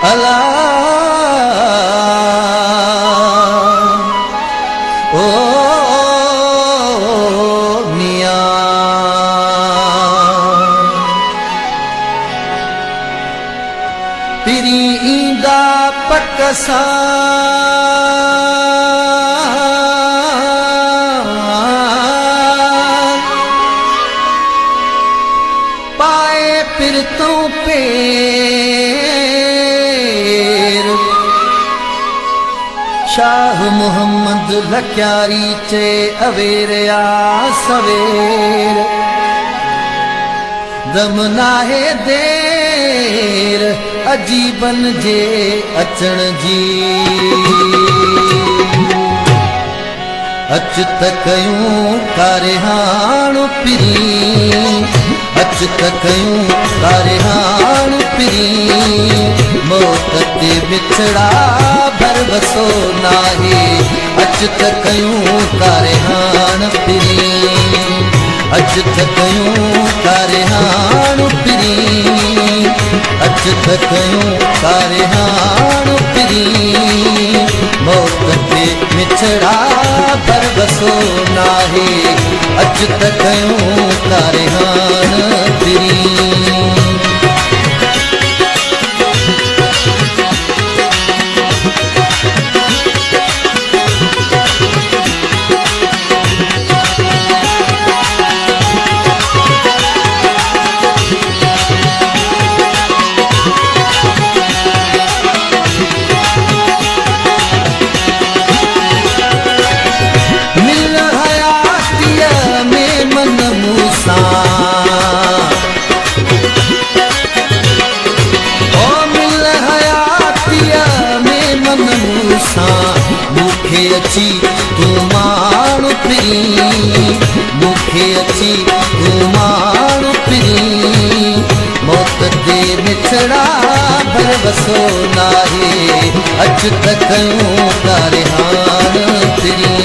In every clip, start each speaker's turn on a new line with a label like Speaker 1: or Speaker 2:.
Speaker 1: अला ओ मियां पिरी ईंदा पकसा पाए फिरतों पेर शाह मुहम्मद लक्यारी चे अवेर या सवेर दम नाहे देर अजीबन जे अचण जी अच त कयूं कारिहाण पिरी अच त कयूं कारिहाण पिरी मौत ते बिछड़ा भरवसो नाहे अच त कयूं कारिहाण पिरी अच त कयूं कारिहाण पिरी अच त कयूं कारिहाण पिरी मौत ते बिछड़ा भरवसो नाहे अच त कयूं कारिहाण पिरी मुखे अची तू माण्हू पिरी मुखे अची तू माण्हू पिरी मौत ते बिछड़ा भरवसो नाहे अच त कयूं कारिहाण पिरी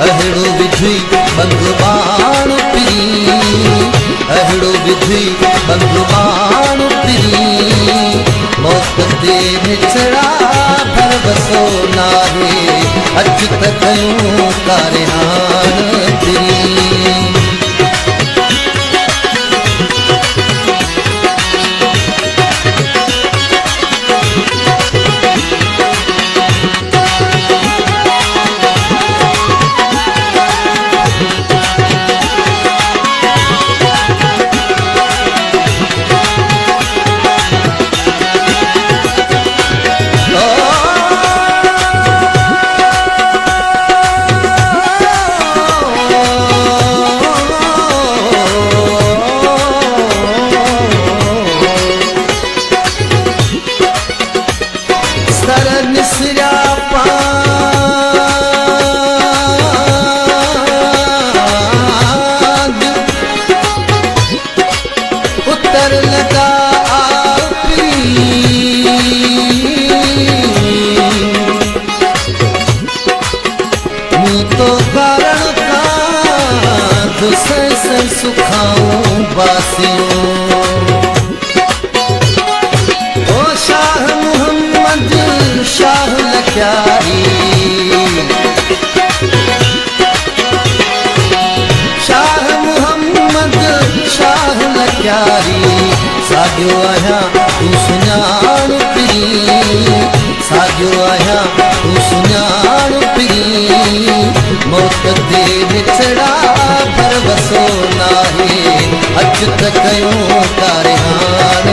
Speaker 1: अहिड़ो विधि बंदबाण पिरी अहिड़ो विधि बंदबाण पिरी मौत ते बिछड़ा भरवसो नाहे अच त कयूं कारिहाण पिरी सुखाऊं बासियों ओ शाह मुहम्मद शाह लक्यारी शाह मुहम्मद शाह लक्यारी साॻियो आहियां तूं सुञाण पिरी साॻियो आहियां तूं सुञाण पिरी मौत ते बिछड़ा भरवसो नाहे। चित कयूं कारहान